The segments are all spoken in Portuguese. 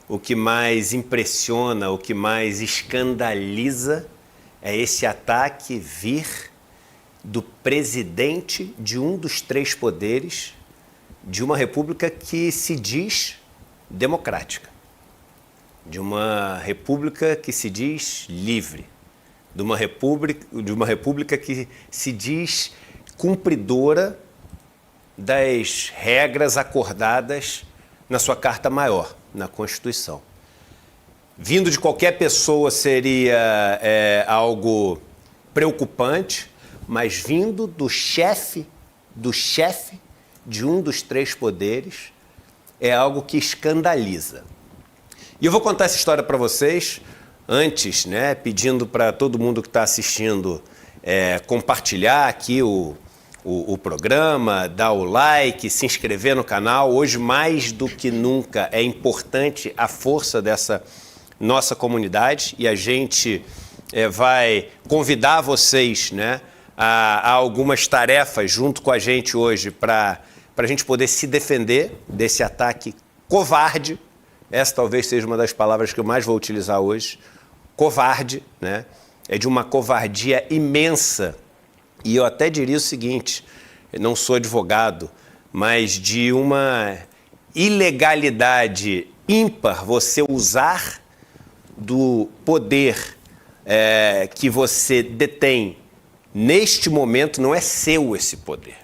o que mais impressiona, o que mais escandaliza é esse ataque vir do presidente de um dos três poderes de uma república que se diz democrática, de uma república que se diz livre, de uma república que se diz cumpridora das regras acordadas na sua Carta Maior, na Constituição. Vindo de qualquer pessoa seria algo preocupante, mas vindo do chefe de um dos três poderes é algo que escandaliza. E eu vou contar essa história para vocês antes, pedindo para todo mundo que está assistindo compartilhar aqui o programa, dar o like, se inscrever no canal. Hoje, mais do que nunca, é importante a força dessa nossa comunidade e a gente vai convidar vocês a algumas tarefas junto com a gente hoje para a gente poder se defender desse ataque covarde. Essa talvez seja uma das palavras que eu mais vou utilizar hoje. Covarde, é de uma covardia imensa. E eu até diria o seguinte, eu não sou advogado, mas de uma ilegalidade ímpar você usar do poder que você detém neste momento. Não é seu esse poder.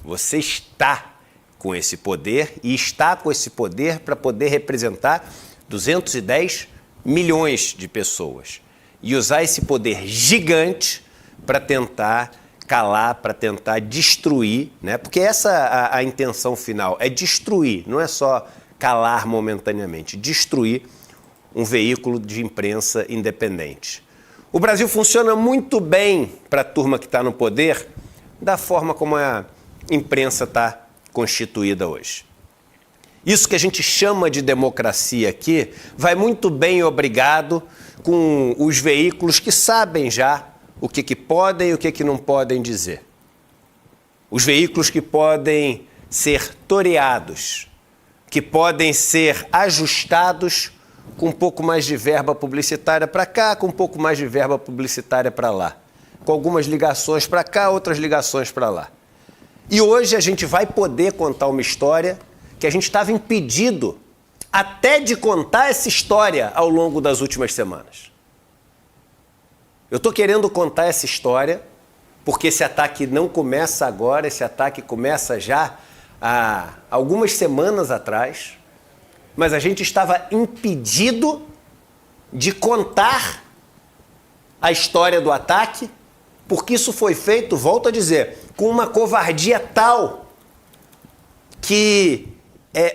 Você está com esse poder e está com esse poder para poder representar 210 milhões de pessoas. E usar esse poder gigante para tentar calar, para tentar destruir, porque essa a intenção final, é destruir, não é só calar momentaneamente, destruir um veículo de imprensa independente. O Brasil funciona muito bem para a turma que está no poder, da forma como a imprensa está constituída hoje. Isso que a gente chama de democracia aqui vai muito bem obrigado com os veículos que sabem já o que podem e o que não podem dizer. Os veículos que podem ser toreados, que podem ser ajustados com um pouco mais de verba publicitária para cá, com um pouco mais de verba publicitária para lá. Com algumas ligações para cá, outras ligações para lá. E hoje a gente vai poder contar uma história que a gente estava impedido até de contar essa história ao longo das últimas semanas. Eu estou querendo contar essa história porque esse ataque não começa agora, esse ataque começa já há algumas semanas atrás, mas a gente estava impedido de contar a história do ataque, porque isso foi feito, volto a dizer, com uma covardia tal que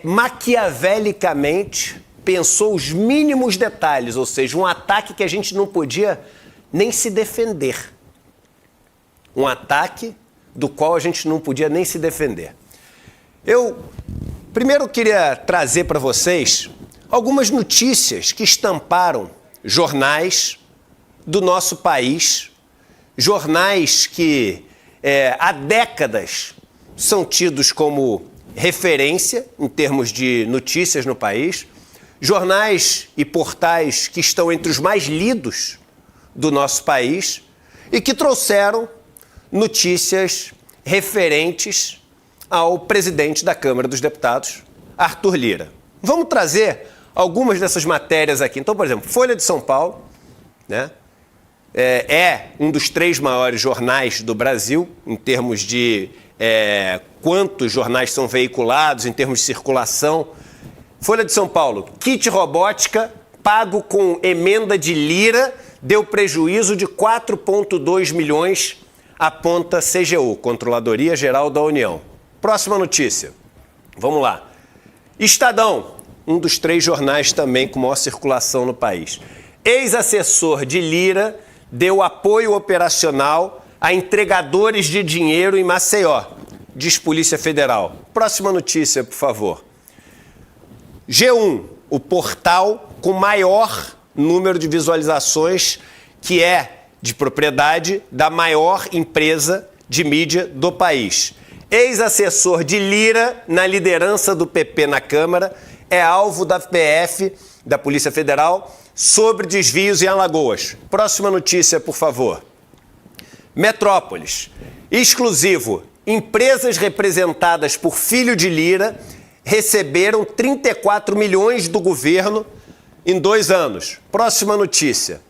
maquiavelicamente pensou os mínimos detalhes, ou seja, um ataque que a gente não podia nem se defender. Um ataque do qual a gente não podia nem se defender. Eu primeiro queria trazer para vocês algumas notícias que estamparam jornais do nosso país, jornais que há décadas são tidos como referência em termos de notícias no país, jornais e portais que estão entre os mais lidos do nosso país e que trouxeram notícias referentes ao presidente da Câmara dos Deputados, Arthur Lira. Vamos trazer algumas dessas matérias aqui. Então, por exemplo, Folha de São Paulo, é um dos 3 maiores jornais do Brasil, em termos de quantos jornais são veiculados, em termos de circulação. Folha de São Paulo, kit robótica pago com emenda de Lira deu prejuízo de 4,2 milhões, aponta CGU, Controladoria Geral da União. Próxima notícia. Vamos lá. Estadão, um dos 3 jornais também com maior circulação no país. Ex-assessor de Lira deu apoio operacional a entregadores de dinheiro em Maceió, diz Polícia Federal. Próxima notícia, por favor. G1, o portal com maior número de visualizações, que é de propriedade da maior empresa de mídia do país. Ex-assessor de Lira na liderança do PP na Câmara é alvo da PF da Polícia Federal sobre desvios em Alagoas. Próxima notícia, por favor. Metrópolis. Exclusivo. Empresas representadas por filho de Lira receberam 34 milhões do governo em 2 anos. Próxima notícia.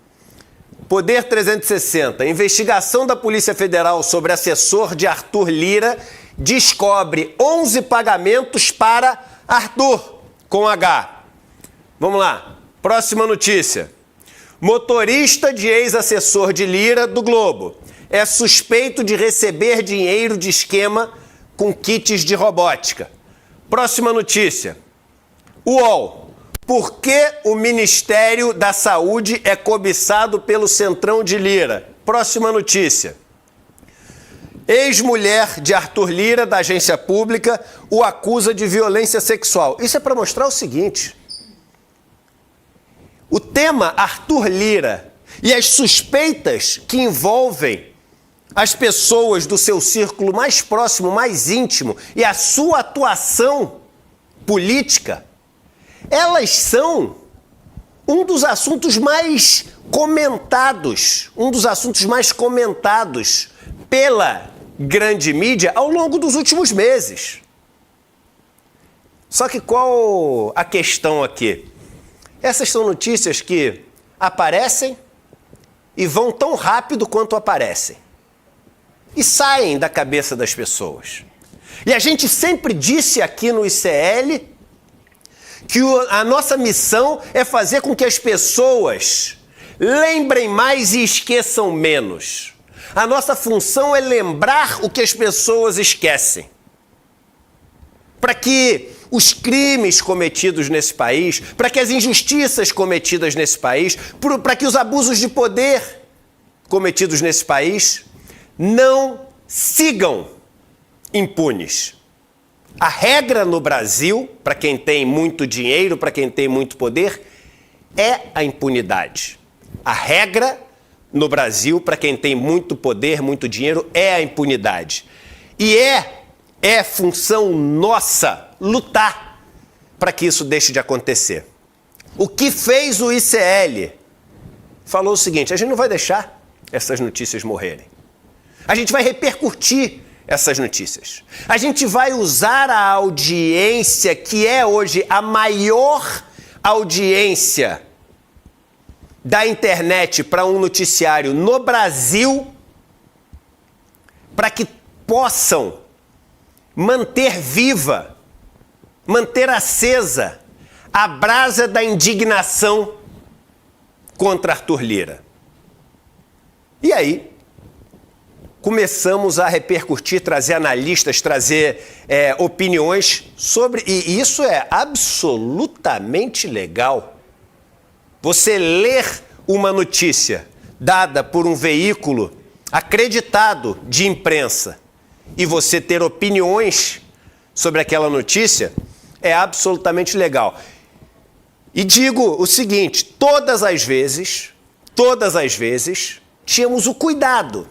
Poder 360. Investigação da Polícia Federal sobre assessor de Arthur Lira descobre 11 pagamentos para Arthur, com H. Vamos lá. Próxima notícia. Motorista de ex-assessor de Lira do Globo é suspeito de receber dinheiro de esquema com kits de robótica. Próxima notícia. UOL. Por que o Ministério da Saúde é cobiçado pelo Centrão de Lira? Próxima notícia. Ex-mulher de Arthur Lira, da agência pública, o acusa de violência sexual. Isso é para mostrar o seguinte. O tema Arthur Lira e as suspeitas que envolvem as pessoas do seu círculo mais próximo, mais íntimo, e a sua atuação política, elas são um dos assuntos mais comentados, pela grande mídia ao longo dos últimos meses. Só que qual a questão aqui? Essas são notícias que aparecem e vão tão rápido quanto aparecem. E saem da cabeça das pessoas. E a gente sempre disse aqui no ICL que a nossa missão é fazer com que as pessoas lembrem mais e esqueçam menos. A nossa função é lembrar o que as pessoas esquecem. Para que os crimes cometidos nesse país, para que as injustiças cometidas nesse país, para que os abusos de poder cometidos nesse país não sigam impunes. A regra no Brasil, para quem tem muito dinheiro, para quem tem muito poder, é a impunidade. A regra no Brasil, para quem tem muito poder, muito dinheiro, é a impunidade. E é função nossa lutar para que isso deixe de acontecer. O que fez o ICL? Falou o seguinte: a gente não vai deixar essas notícias morrerem. A gente vai repercutir essas notícias. A gente vai usar a audiência, que é hoje a maior audiência da internet para um noticiário no Brasil, para que possam manter viva, manter acesa a brasa da indignação contra Arthur Lira. E aí, começamos a repercutir, trazer analistas, trazer opiniões sobre... E isso é absolutamente legal. Você ler uma notícia dada por um veículo acreditado de imprensa e você ter opiniões sobre aquela notícia é absolutamente legal. E digo o seguinte: todas as vezes, tínhamos o cuidado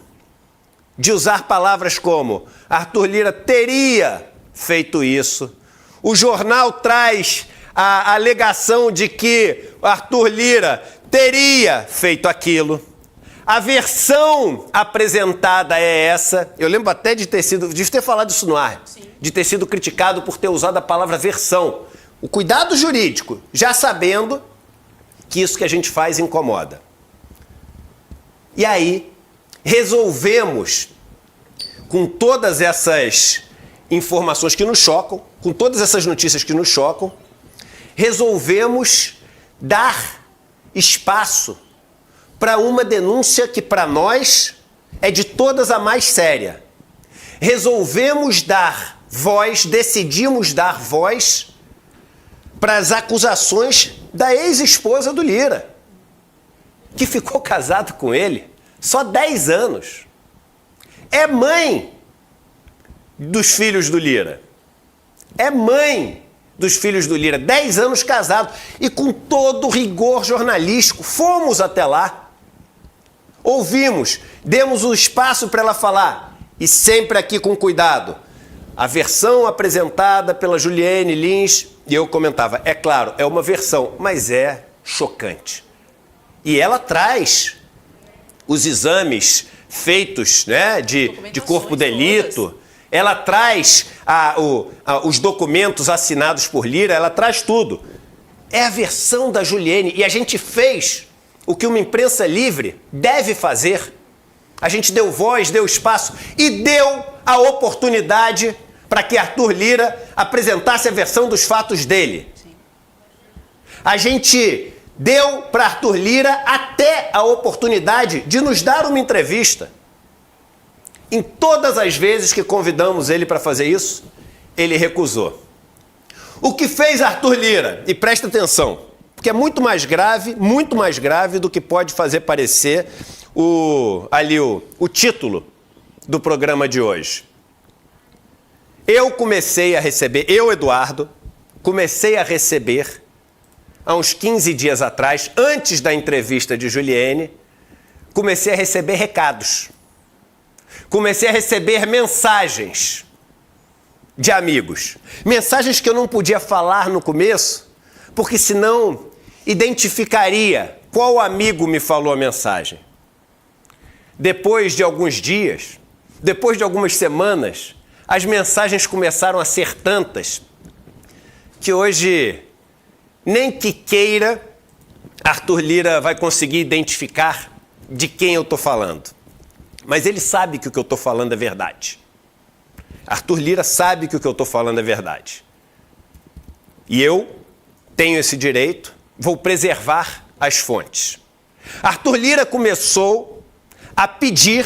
de usar palavras como Arthur Lira teria feito isso. O jornal traz a alegação de que Arthur Lira teria feito aquilo. A versão apresentada é essa. Eu lembro até de ter falado isso no ar. Sim. De ter sido criticado por ter usado a palavra versão. O cuidado jurídico, já sabendo que isso que a gente faz incomoda. E aí, resolvemos, com todas essas informações que nos chocam, com todas essas notícias que nos chocam, resolvemos dar espaço para uma denúncia que para nós é de todas a mais séria. Resolvemos dar voz, decidimos dar voz para as acusações da ex-esposa do Lira, que ficou casado com ele só 10 anos. É mãe dos filhos do Lira. É mãe dos filhos do Lira. 10 anos casado. E com todo o rigor jornalístico, fomos até lá. Ouvimos, demos o espaço para ela falar. E sempre aqui com cuidado. a versão apresentada pela Juliane Lins, e eu comentava, é claro, é uma versão, mas é chocante. E ela traz os exames feitos, né, de corpo de delito, ela traz os documentos assinados por Lira, ela traz tudo. É a versão da Juliane, e a gente fez o que uma imprensa livre deve fazer. A gente deu voz, deu espaço e deu a oportunidade para que Arthur Lira apresentasse a versão dos fatos dele. A gente deu para Arthur Lira até a oportunidade de nos dar uma entrevista. Em todas as vezes que convidamos ele para fazer isso, ele recusou. O que fez Arthur Lira, e presta atenção, porque é muito mais grave do que pode fazer parecer o título do programa de hoje. Eu comecei a receber, Eduardo, comecei a receber, há uns 15 dias atrás, antes da entrevista de Juliane, comecei a receber recados. Comecei a receber mensagens de amigos. Mensagens que eu não podia falar no começo, porque senão identificaria qual amigo me falou a mensagem. Depois de alguns dias, depois de algumas semanas, as mensagens começaram a ser tantas que hoje, nem que queira, Arthur Lira vai conseguir identificar de quem eu estou falando. Mas ele sabe que o que eu estou falando é verdade. Arthur Lira sabe que o que eu estou falando é verdade. E eu tenho esse direito, vou preservar as fontes. Arthur Lira começou a pedir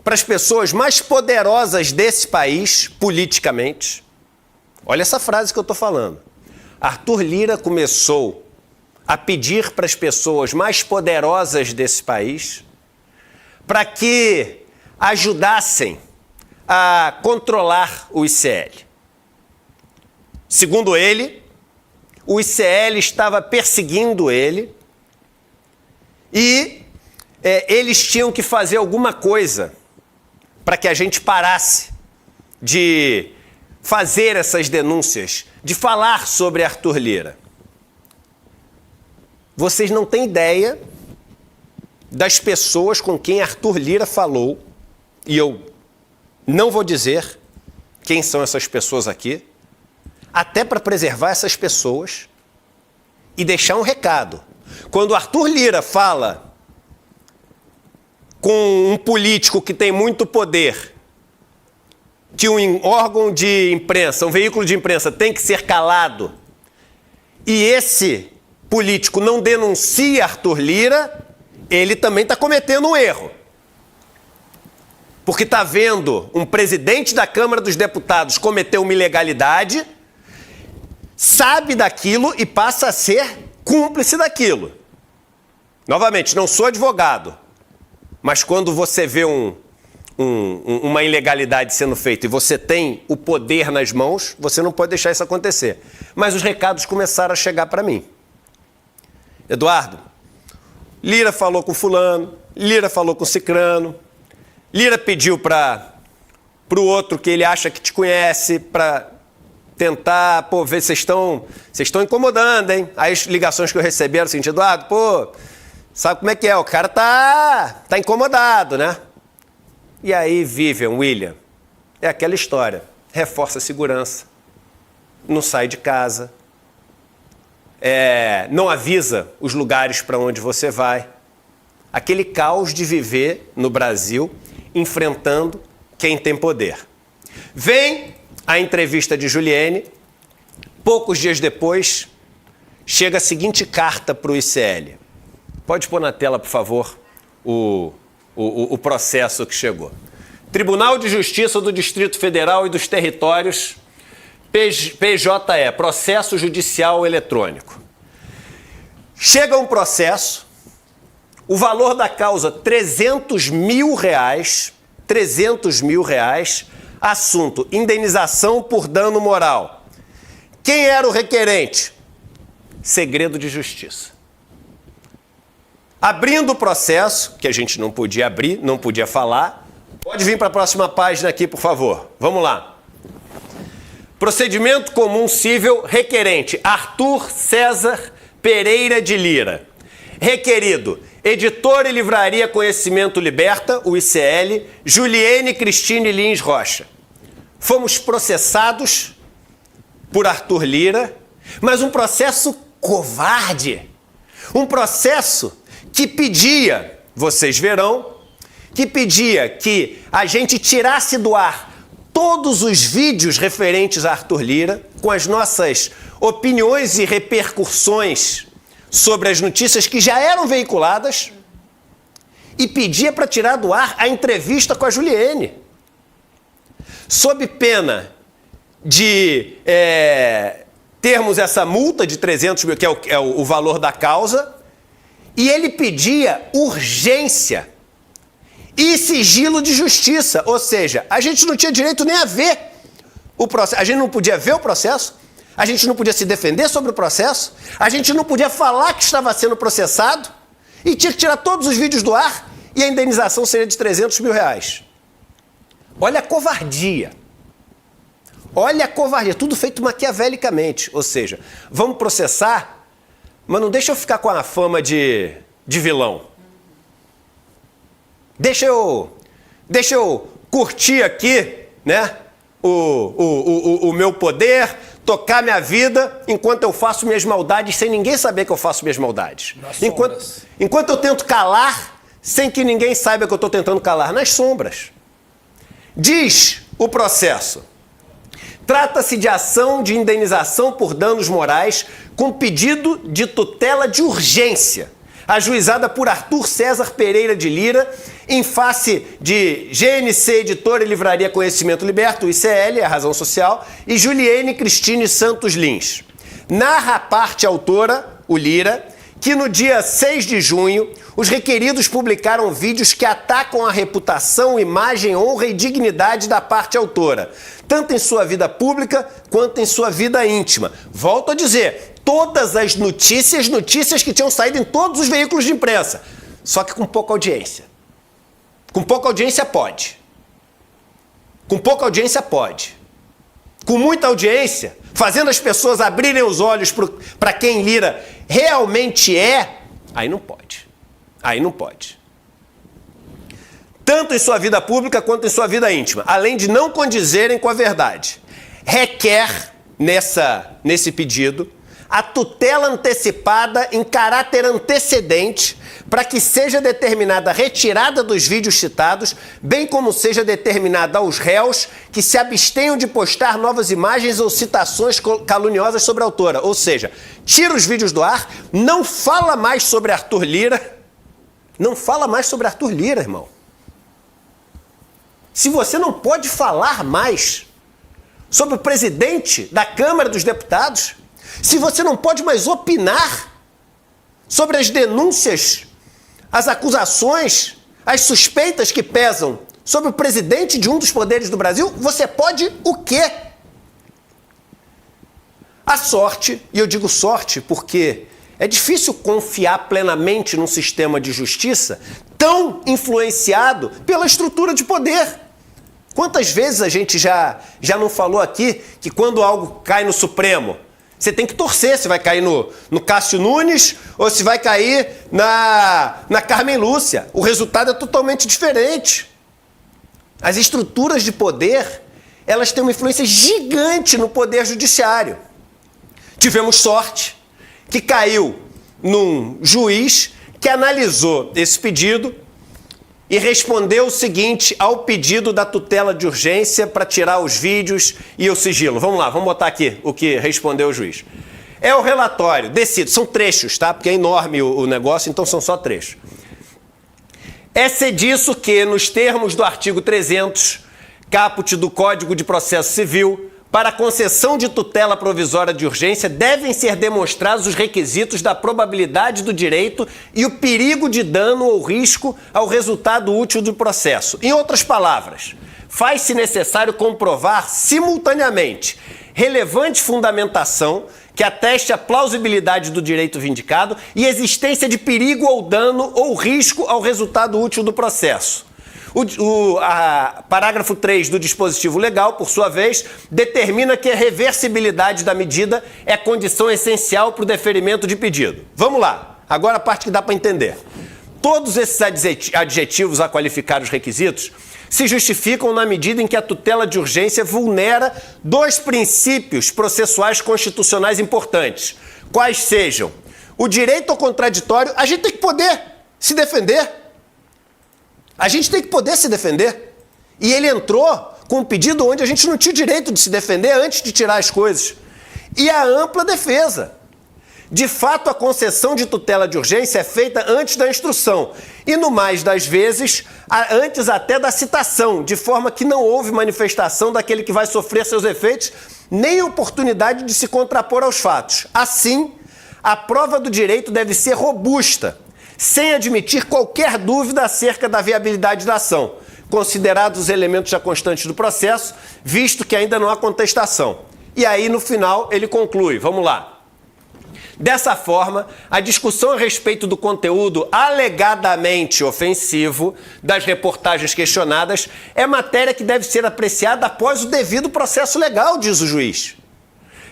para as pessoas mais poderosas desse país, politicamente. Olha essa frase que eu estou falando. Arthur Lira começou a pedir para as pessoas mais poderosas desse país para que ajudassem a controlar o ICL. Segundo ele, o ICL estava perseguindo ele e eles tinham que fazer alguma coisa para que a gente parasse de fazer essas denúncias, de falar sobre Arthur Lira. Vocês não têm ideia das pessoas com quem Arthur Lira falou, e eu não vou dizer quem são essas pessoas aqui, até para preservar essas pessoas e deixar um recado. Quando Arthur Lira fala com um político que tem muito poder, que um órgão de imprensa, um veículo de imprensa tem que ser calado, e esse político não denuncia Arthur Lira, ele também está cometendo um erro. Porque está vendo um presidente da Câmara dos Deputados cometer uma ilegalidade, sabe daquilo e passa a ser cúmplice daquilo. Novamente, não sou advogado, mas quando você vê uma ilegalidade sendo feita e você tem o poder nas mãos, você não pode deixar isso acontecer. Mas os recados começaram a chegar para mim. Eduardo, Lira falou com fulano, Lira falou com cicrano, Lira pediu para o outro que ele acha que te conhece para tentar, ver se vocês estão incomodando, hein? Aí as ligações que eu recebi eram assim, Eduardo, sabe como é que é? O cara tá incomodado, né? E aí, Vivian, William, é aquela história. Reforça a segurança, não sai de casa, não avisa os lugares para onde você vai. Aquele caos de viver no Brasil enfrentando quem tem poder. Vem a entrevista de Juliane, poucos dias depois, chega a seguinte carta para o ICL. Pode pôr na tela, por favor, o processo que chegou. Tribunal de Justiça do Distrito Federal e dos Territórios, PJE, Processo Judicial Eletrônico. Chega um processo, o valor da causa, R$300 mil, assunto, indenização por dano moral. Quem era o requerente? Segredo de justiça. Abrindo o processo, que a gente não podia abrir, não podia falar, Pode vir para a próxima página aqui, por favor. Vamos lá. Procedimento comum cível requerente Arthur César Pereira de Lira. Requerido Editora e Livraria Conhecimento Liberta, o ICL, Juliene Cristine Lins Rocha. Fomos processados por Arthur Lira, mas um processo covarde. Um processo que pedia, vocês verão, que pedia que a gente tirasse do ar todos os vídeos referentes a Arthur Lira, com as nossas opiniões e repercussões sobre as notícias que já eram veiculadas, e pedia para tirar do ar a entrevista com a Juliene, sob pena de termos essa multa de 300 mil, que é o valor da causa, e ele pedia urgência e sigilo de justiça, ou seja, a gente não tinha direito nem a ver o processo, a gente não podia ver o processo, a gente não podia se defender sobre o processo, a gente não podia falar que estava sendo processado e tinha que tirar todos os vídeos do ar e a indenização seria de 300 mil reais. Olha a covardia. Olha a covardia, tudo feito maquiavelicamente, ou seja, vamos processar, mas não deixa eu ficar com a fama de vilão. Deixa eu curtir aqui, né, o meu poder, tocar minha vida enquanto eu faço minhas maldades sem ninguém saber que eu faço minhas maldades. Enquanto eu tento calar sem que ninguém saiba que eu estou tentando calar, nas sombras. Diz o processo. Trata-se de ação de indenização por danos morais com pedido de tutela de urgência, ajuizada por Arthur César Pereira de Lira, em face de GNC Editora e Livraria Conhecimento Liberta, o ICL, a razão social, e Juliene Cristine Santos Lins. Narra a parte autora, o Lira, que no dia 6 de junho, os requeridos publicaram vídeos que atacam a reputação, imagem, honra e dignidade da parte autora, tanto em sua vida pública quanto em sua vida íntima. Volto a dizer, todas as notícias que tinham saído em todos os veículos de imprensa, só que com pouca audiência. Com pouca audiência pode. Com pouca audiência pode. Com muita audiência, fazendo as pessoas abrirem os olhos para quem Lira realmente é, aí não pode. Aí não pode. Tanto em sua vida pública quanto em sua vida íntima, além de não condizerem com a verdade. Requer, nesse pedido, a tutela antecipada em caráter antecedente para que seja determinada a retirada dos vídeos citados, bem como seja determinada aos réus que se abstenham de postar novas imagens ou citações caluniosas sobre a autora. Ou seja, tira os vídeos do ar, não fala mais sobre Arthur Lira. Não fala mais sobre Arthur Lira, irmão. Se você não pode falar mais sobre o presidente da Câmara dos Deputados, se você não pode mais opinar sobre as denúncias, as acusações, as suspeitas que pesam sobre o presidente de um dos poderes do Brasil, você pode o quê? A sorte, e eu digo sorte porque é difícil confiar plenamente num sistema de justiça tão influenciado pela estrutura de poder. Quantas vezes a gente já não falou aqui que quando algo cai no Supremo, você tem que torcer se vai cair no Cássio Nunes ou se vai cair na Carmen Lúcia. O resultado é totalmente diferente. As estruturas de poder, elas têm uma influência gigante no poder judiciário. Tivemos sorte que caiu num juiz que analisou esse pedido e respondeu o seguinte ao pedido da tutela de urgência para tirar os vídeos e o sigilo. Vamos lá, vamos botar aqui o que respondeu o juiz. É o relatório, decido, são trechos, tá? Porque é enorme o negócio, então são só trechos. É disso que, nos termos do artigo 300, caput do Código de Processo Civil, para a concessão de tutela provisória de urgência, devem ser demonstrados os requisitos da probabilidade do direito e o perigo de dano ou risco ao resultado útil do processo. Em outras palavras, faz-se necessário comprovar simultaneamente relevante fundamentação que ateste a plausibilidade do direito vindicado e existência de perigo ou dano ou risco ao resultado útil do processo. Parágrafo 3 do dispositivo legal, por sua vez, determina que a reversibilidade da medida é condição essencial para o deferimento de pedido. Vamos lá, agora a parte que dá para entender. Todos esses adjetivos a qualificar os requisitos se justificam na medida em que a tutela de urgência vulnera dois princípios processuais constitucionais importantes, quais sejam o direito ao contraditório. A gente tem que poder se defender. A gente tem que poder se defender. E ele entrou com um pedido onde a gente não tinha o direito de se defender antes de tirar as coisas. E a ampla defesa. De fato, a concessão de tutela de urgência é feita antes da instrução e, no mais das vezes, antes até da citação, de forma que não houve manifestação daquele que vai sofrer seus efeitos, nem oportunidade de se contrapor aos fatos. Assim, a prova do direito deve ser robusta, sem admitir qualquer dúvida acerca da viabilidade da ação, considerados os elementos já constantes do processo, visto que ainda não há contestação. E aí, no final, ele conclui, vamos lá. Dessa forma, a discussão a respeito do conteúdo alegadamente ofensivo das reportagens questionadas é matéria que deve ser apreciada após o devido processo legal, diz o juiz,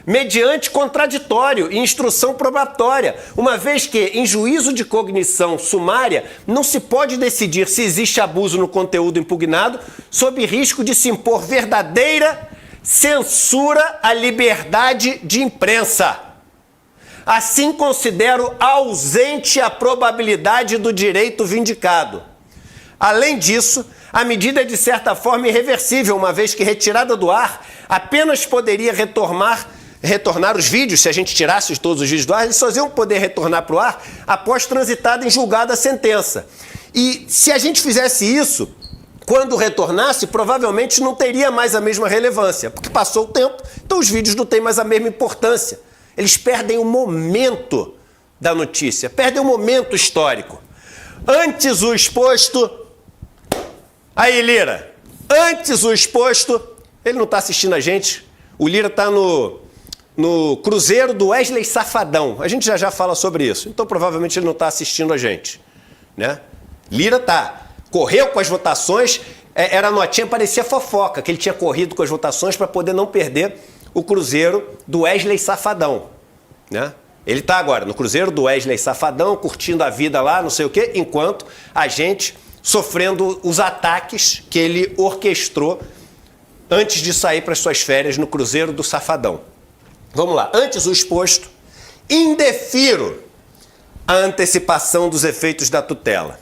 mediante contraditório e instrução probatória, uma vez que, em juízo de cognição sumária, não se pode decidir se existe abuso no conteúdo impugnado, sob risco de se impor verdadeira censura à liberdade de imprensa. Assim, considero ausente a probabilidade do direito vindicado. Além disso, a medida é de certa forma irreversível, uma vez que retirada do ar, apenas poderia retornar os vídeos, se a gente tirasse todos os vídeos do ar, eles só iam poder retornar para o ar após transitada em julgada a sentença. E se a gente fizesse isso, quando retornasse, provavelmente não teria mais a mesma relevância, porque passou o tempo, então os vídeos não têm mais a mesma importância. Eles perdem o momento da notícia, perdem o momento histórico. Antes o exposto... Aí, Lira, antes o exposto... Ele não está assistindo a gente. O Lira está no cruzeiro do Wesley Safadão. A gente já fala sobre isso. Então, provavelmente, ele não está assistindo a gente, né? Lira correu com as votações, era notinha, parecia fofoca, que ele tinha corrido com as votações para poder não perder o cruzeiro do Wesley Safadão, né? Ele está agora no cruzeiro do Wesley Safadão, curtindo a vida lá, não sei o quê, enquanto a gente sofrendo os ataques que ele orquestrou antes de sair para as suas férias no cruzeiro do Safadão. Vamos lá. Antes o exposto, indefiro a antecipação dos efeitos da tutela.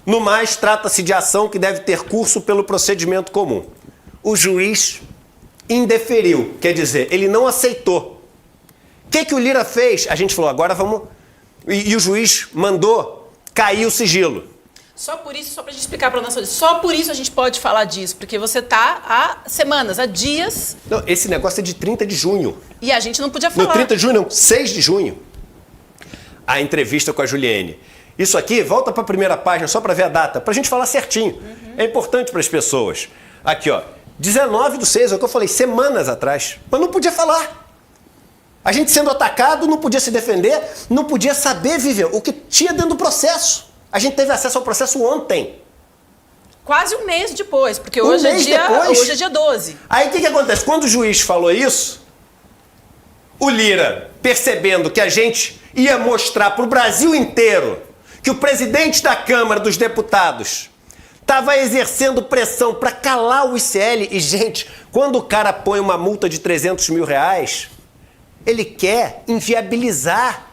No mais, trata-se de ação que deve ter curso pelo procedimento comum. O juiz indeferiu, quer dizer, ele não aceitou. O que o Lira fez? A gente falou, agora vamos... E o juiz mandou cair o sigilo. Só por isso, só pra gente explicar pra nossa audiência, só por isso a gente pode falar disso, porque você tá há semanas, há dias... Não, esse negócio é de 30 de junho. E a gente não podia falar. No 30 de junho, não, 6 de junho. A entrevista com a Juliene. Isso aqui, volta pra primeira página, só pra ver a data, pra gente falar certinho. Uhum. É importante para as pessoas. Aqui, ó. 19/6, é o que eu falei, semanas atrás. Mas não podia falar. A gente sendo atacado, não podia se defender, não podia saber, Vivian, o que tinha dentro do processo. A gente teve acesso ao processo ontem. Quase um mês depois, porque hoje é dia 12. Aí o que acontece? Quando o juiz falou isso, o Lira, percebendo que a gente ia mostrar para o Brasil inteiro que o presidente da Câmara dos Deputados estava exercendo pressão para calar o ICL. E, gente, quando o cara põe uma multa de 300 mil reais, ele quer inviabilizar.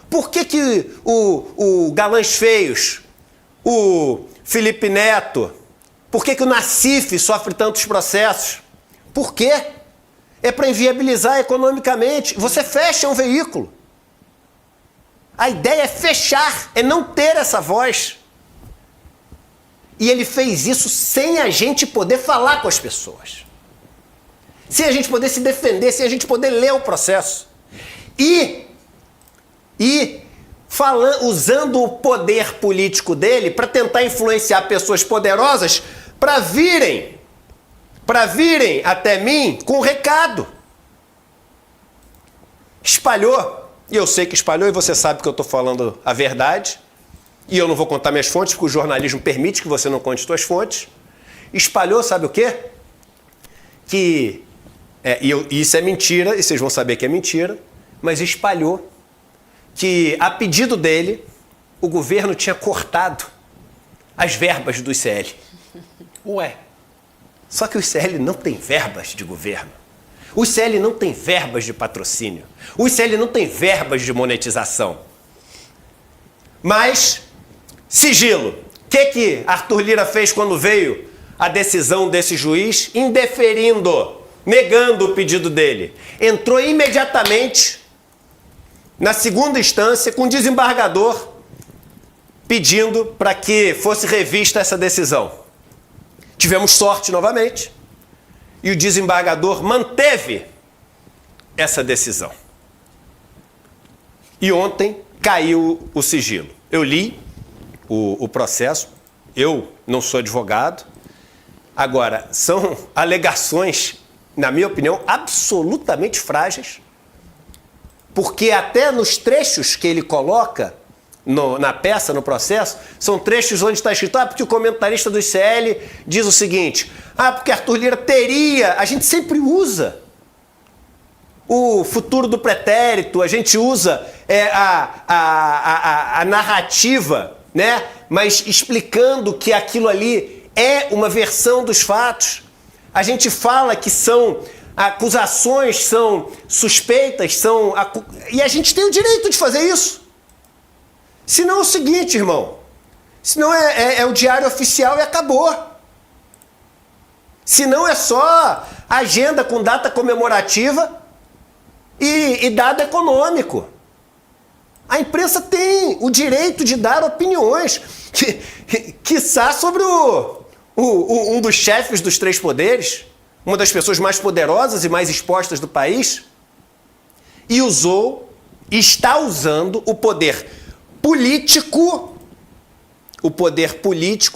Por que o Galãs Feios, o Felipe Neto, por que o Nassif sofre tantos processos? Por quê? É para inviabilizar economicamente. Você fecha um veículo. A ideia é fechar, é não ter essa voz. E ele fez isso sem a gente poder falar com as pessoas. Sem a gente poder se defender, sem a gente poder ler o processo. Usando o poder político dele para tentar influenciar pessoas poderosas para virem até mim com um recado. Espalhou, e eu sei que espalhou, e você sabe que eu estou falando a verdade. e eu não vou contar minhas fontes, porque o jornalismo permite que você não conte suas fontes, espalhou, sabe o quê? Isso é mentira, e vocês vão saber que é mentira, mas espalhou que, a pedido dele, o governo tinha cortado as verbas do ICL. Ué, só que o ICL não tem verbas de governo. O ICL não tem verbas de patrocínio. O ICL não tem verbas de monetização. Mas, sigilo. O que Arthur Lira fez quando veio a decisão desse juiz, indeferindo, negando o pedido dele? Entrou imediatamente na segunda instância com o desembargador pedindo para que fosse revista essa decisão. Tivemos sorte novamente e o desembargador manteve essa decisão. E ontem caiu o sigilo. Eu li o processo, eu não sou advogado. Agora, são alegações, na minha opinião, absolutamente frágeis, porque até nos trechos que ele coloca na peça, no processo, são trechos onde está escrito, porque o comentarista do ICL diz o seguinte, porque Arthur Lira teria, a gente sempre usa o futuro do pretérito, a gente usa a narrativa, né? Mas explicando que aquilo ali é uma versão dos fatos. A gente fala que são acusações, são suspeitas, e a gente tem o direito de fazer isso. Senão é o seguinte, irmão, senão é o diário oficial e acabou. Senão é só agenda com data comemorativa e dado econômico. A imprensa tem o direito de dar opiniões, quiçá sobre um dos chefes dos três poderes, uma das pessoas mais poderosas e mais expostas do país, e está usando o poder político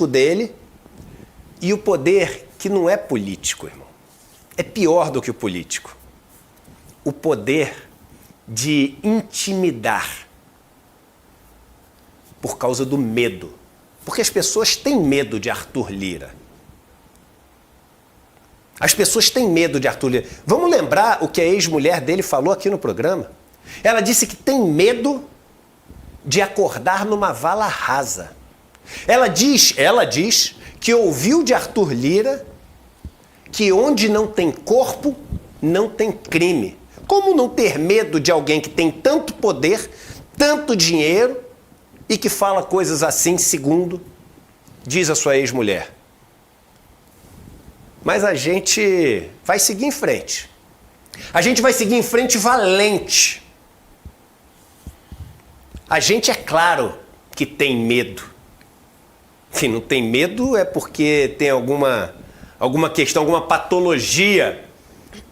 dele, e o poder que não é político, irmão. É pior do que o político. O poder de intimidar por causa do medo. Porque as pessoas têm medo de Arthur Lira. As pessoas têm medo de Arthur Lira. Vamos lembrar o que a ex-mulher dele falou aqui no programa? Ela disse que tem medo de acordar numa vala rasa. Ela diz que ouviu de Arthur Lira que onde não tem corpo, não tem crime. Como não ter medo de alguém que tem tanto poder, tanto dinheiro e que fala coisas assim, segundo diz a sua ex-mulher? Mas a gente vai seguir em frente. A gente vai seguir em frente valente. A gente, é claro, que tem medo. Quem não tem medo é porque tem alguma questão, alguma patologia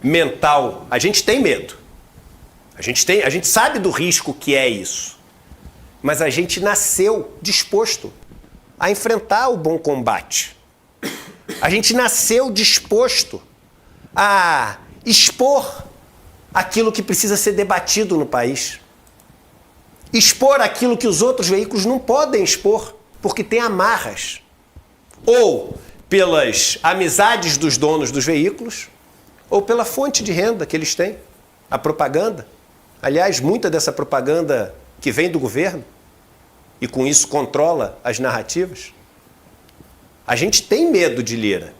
mental. A gente tem medo. A gente sabe do risco que é isso. Mas a gente nasceu disposto a enfrentar o bom combate. A gente nasceu disposto a expor aquilo que precisa ser debatido no país. Expor aquilo que os outros veículos não podem expor, porque tem amarras. Ou pelas amizades dos donos dos veículos, ou pela fonte de renda que eles têm, a propaganda. Aliás, muita dessa propaganda que vem do governo, e com isso controla as narrativas. A gente tem medo de Lira.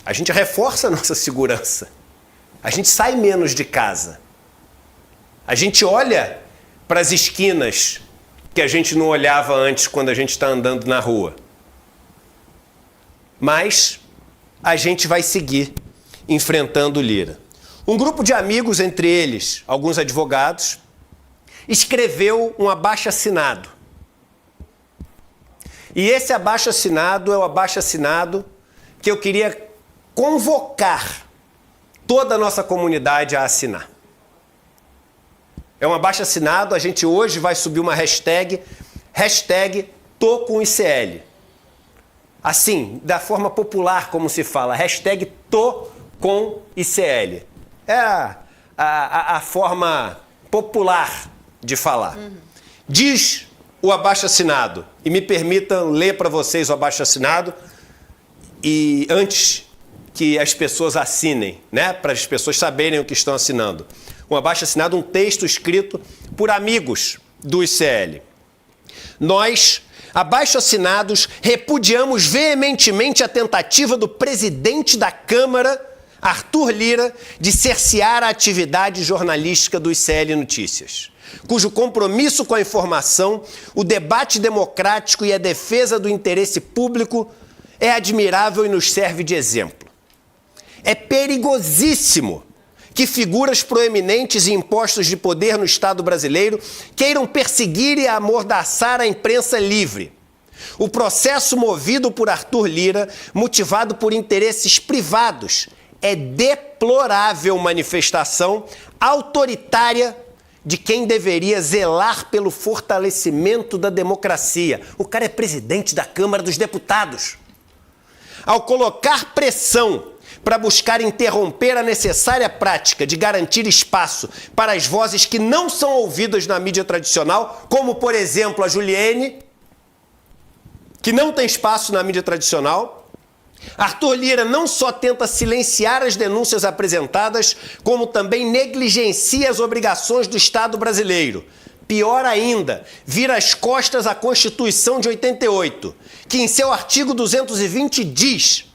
A gente reforça a nossa segurança. A gente sai menos de casa. A gente olha para as esquinas que a gente não olhava antes quando a gente está andando na rua. Mas a gente vai seguir enfrentando Lira. Um grupo de amigos, entre eles alguns advogados, escreveu um abaixo-assinado. E esse abaixo-assinado é o abaixo-assinado que eu queria convocar toda a nossa comunidade a assinar. É um abaixo-assinado, a gente hoje vai subir uma hashtag Tô com ICL. Assim, da forma popular como se fala, hashtag Tô com ICL. É a forma popular de falar. Diz o abaixo-assinado. E me permitam ler para vocês o abaixo-assinado e antes que as pessoas assinem, né? Para as pessoas saberem o que estão assinando. Um abaixo-assinado, um texto escrito por amigos do ICL. Nós, abaixo-assinados, repudiamos veementemente a tentativa do presidente da Câmara, Arthur Lira, de cercear a atividade jornalística do ICL Notícias, cujo compromisso com a informação, o debate democrático e a defesa do interesse público é admirável e nos serve de exemplo. É perigosíssimo que figuras proeminentes e impostos de poder no Estado brasileiro queiram perseguir e amordaçar a imprensa livre. O processo movido por Arthur Lira, motivado por interesses privados, é deplorável manifestação autoritária de quem deveria zelar pelo fortalecimento da democracia. O cara é presidente da Câmara dos Deputados. Ao colocar pressão para buscar interromper a necessária prática de garantir espaço para as vozes que não são ouvidas na mídia tradicional, como, por exemplo, a Juliene, que não tem espaço na mídia tradicional, Arthur Lira não só tenta silenciar as denúncias apresentadas, como também negligencia as obrigações do Estado brasileiro. Pior ainda, vira as costas à Constituição de 88, que em seu artigo 220 diz: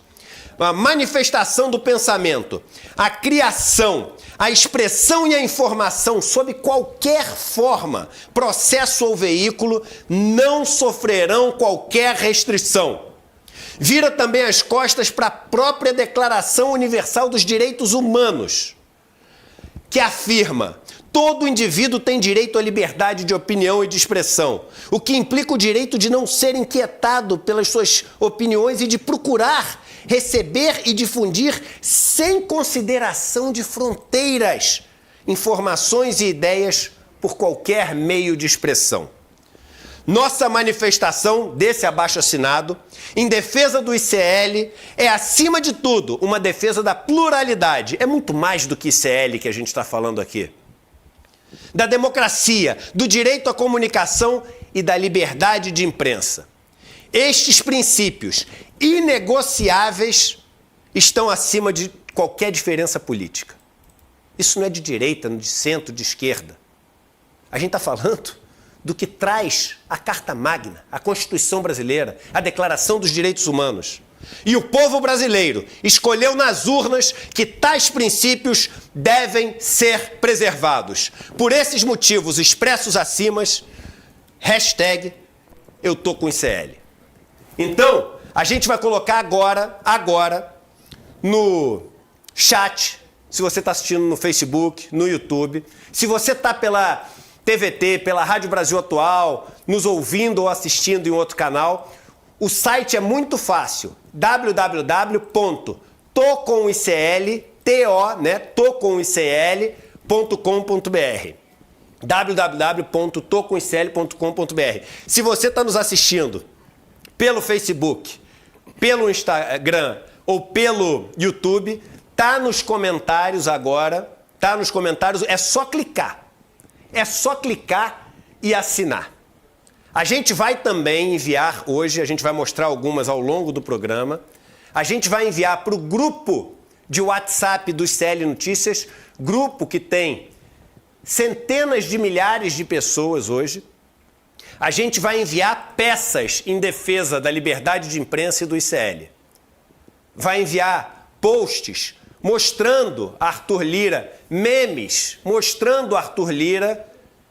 a manifestação do pensamento, a criação, a expressão e a informação sob qualquer forma, processo ou veículo, não sofrerão qualquer restrição. Vira também as costas para a própria Declaração Universal dos Direitos Humanos, que afirma: todo indivíduo tem direito à liberdade de opinião e de expressão, o que implica o direito de não ser inquietado pelas suas opiniões e de procurar receber e difundir, sem consideração de fronteiras, informações e ideias por qualquer meio de expressão. Nossa manifestação desse abaixo-assinado, em defesa do ICL, é, acima de tudo, uma defesa da pluralidade. É muito mais do que ICL que a gente está falando aqui. Da democracia, do direito à comunicação e da liberdade de imprensa. Estes princípios inegociáveis estão acima de qualquer diferença política. Isso não é de direita, de centro, de esquerda. A gente está falando do que traz a Carta Magna, a Constituição Brasileira, a Declaração dos Direitos Humanos. E o povo brasileiro escolheu nas urnas que tais princípios devem ser preservados. Por esses motivos expressos acima, hashtag eu tô com ICL. Então, a gente vai colocar agora, no chat, se você está assistindo no Facebook, no YouTube, se você está pela TVT, pela Rádio Brasil Atual, nos ouvindo ou assistindo em outro canal, o site é muito fácil, www.tocomicl.com.br www.tocomicl.com.br. Se você está nos assistindo pelo Facebook, pelo Instagram ou pelo YouTube, tá nos comentários agora, é só clicar. É só clicar e assinar. A gente vai também enviar hoje, a gente vai mostrar algumas ao longo do programa, a gente vai enviar para o grupo de WhatsApp do ICL Notícias, grupo que tem centenas de milhares de pessoas hoje. A gente vai enviar peças em defesa da liberdade de imprensa e do ICL. Vai enviar posts mostrando Arthur Lira, memes mostrando Arthur Lira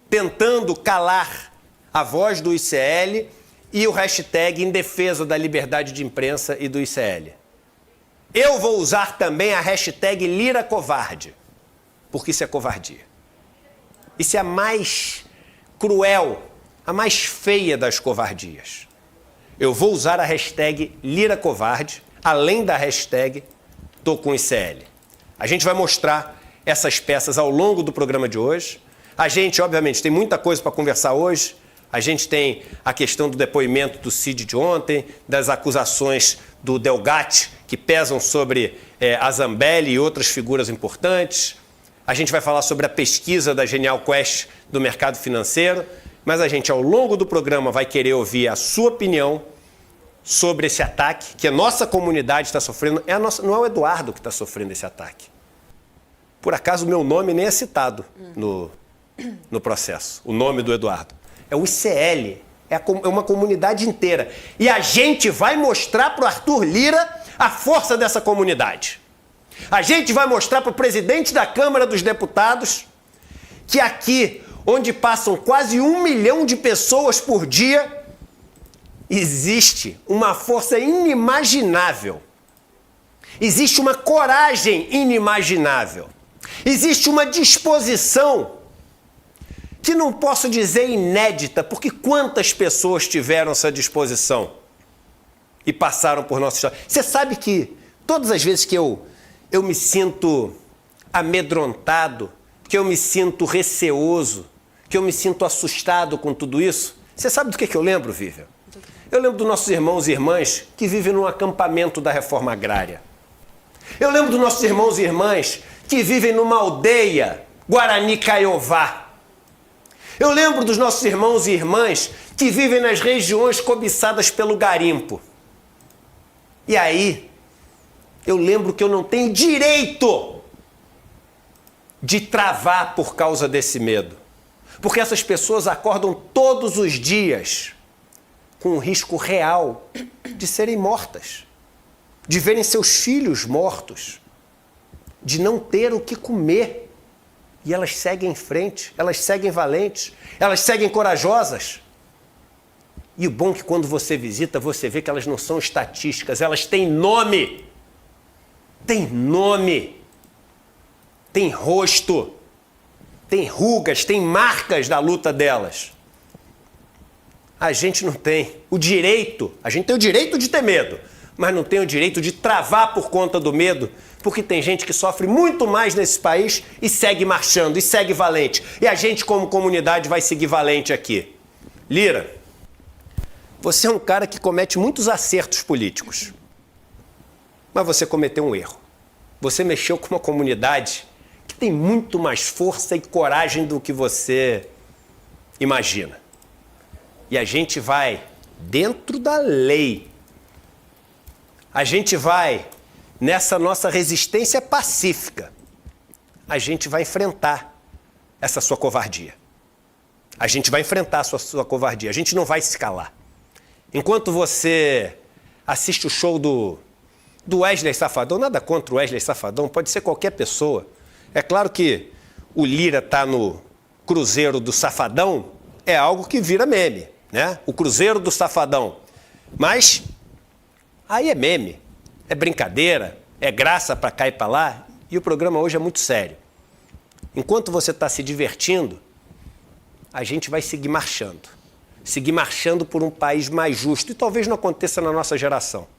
tentando calar a voz do ICL e o hashtag em defesa da liberdade de imprensa e do ICL. Eu vou usar também a hashtag Lira Covarde, porque isso é covardia. Isso é a mais cruel, a mais feia das covardias. Eu vou usar a hashtag Lira Covarde, além da hashtag Tô com ICL. A gente vai mostrar essas peças ao longo do programa de hoje. A gente, obviamente, tem muita coisa para conversar hoje. A gente tem a questão do depoimento do Cid de ontem, das acusações do Delgatti, que pesam sobre a Zambelli e outras figuras importantes. A gente vai falar sobre a pesquisa da Genial Quest do mercado financeiro. mas a gente, ao longo do programa, vai querer ouvir a sua opinião sobre esse ataque que a nossa comunidade está sofrendo. Não é o Eduardo que está sofrendo esse ataque. Por acaso, o meu nome nem é citado no processo, o nome do Eduardo. É o ICL, é uma comunidade inteira. E a gente vai mostrar para o Arthur Lira a força dessa comunidade. A gente vai mostrar para o presidente da Câmara dos Deputados que aqui, onde passam quase 1 milhão de pessoas por dia, existe uma força inimaginável. Existe uma coragem inimaginável. Existe uma disposição que não posso dizer inédita, porque quantas pessoas tiveram essa disposição e passaram por nossa história. Você sabe que todas as vezes que eu me sinto amedrontado, que eu me sinto receoso, que eu me sinto assustado com tudo isso, você sabe do que eu lembro, Vivian? Eu lembro dos nossos irmãos e irmãs que vivem num acampamento da reforma agrária. Eu lembro dos nossos irmãos e irmãs que vivem numa aldeia, Guarani Caiová. Eu lembro dos nossos irmãos e irmãs que vivem nas regiões cobiçadas pelo garimpo. E aí, eu lembro que eu não tenho direito de travar por causa desse medo. Porque essas pessoas acordam todos os dias com o risco real de serem mortas, de verem seus filhos mortos, de não ter o que comer. E elas seguem em frente, elas seguem valentes, elas seguem corajosas. E o bom é que quando você visita, você vê que elas não são estatísticas, elas têm nome. Tem nome, tem rosto, tem rugas, tem marcas da luta delas. A gente não tem o direito, a gente tem o direito de ter medo, mas não tem o direito de travar por conta do medo, porque tem gente que sofre muito mais nesse país e segue marchando, e segue valente. E a gente, como comunidade, vai seguir valente aqui. Lira, você é um cara que comete muitos acertos políticos. Mas você cometeu um erro. Você mexeu com uma comunidade que tem muito mais força e coragem do que você imagina. E a gente vai dentro da lei. A gente vai nessa nossa resistência pacífica. A gente vai enfrentar essa sua covardia. A gente vai enfrentar a sua covardia. A gente não vai se calar. Enquanto você assiste o show do Wesley Safadão, nada contra o Wesley Safadão, pode ser qualquer pessoa. É claro que o Lira tá no Cruzeiro do Safadão, é algo que vira meme, né? O Cruzeiro do Safadão. Mas aí é meme, é brincadeira, é graça para cá e para lá, e o programa hoje é muito sério. Enquanto você está se divertindo, a gente vai seguir marchando por um país mais justo, e talvez não aconteça na nossa geração.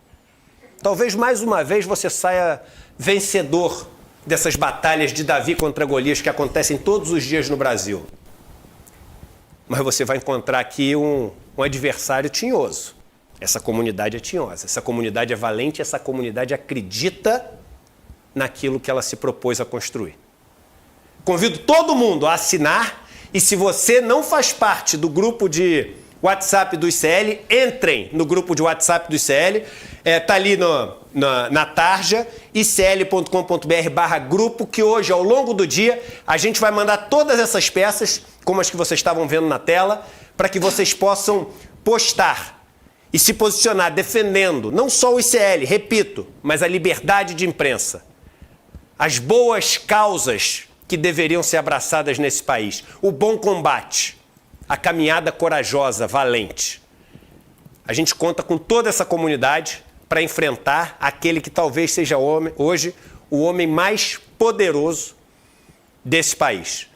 Talvez mais uma vez você saia vencedor dessas batalhas de Davi contra Golias que acontecem todos os dias no Brasil. Mas você vai encontrar aqui um adversário tinhoso. Essa comunidade é tinhosa, essa comunidade é valente, essa comunidade acredita naquilo que ela se propôs a construir. Convido todo mundo a assinar, e se você não faz parte do grupo de WhatsApp do ICL, entrem no grupo de WhatsApp do ICL, tá ali na tarja, icl.com.br/grupo, que hoje, ao longo do dia, a gente vai mandar todas essas peças, como as que vocês estavam vendo na tela, para que vocês possam postar e se posicionar defendendo não só o ICL, repito, mas a liberdade de imprensa, as boas causas que deveriam ser abraçadas nesse país, o bom combate, a caminhada corajosa, valente. A gente conta com toda essa comunidade para enfrentar aquele que talvez seja hoje o homem mais poderoso desse país.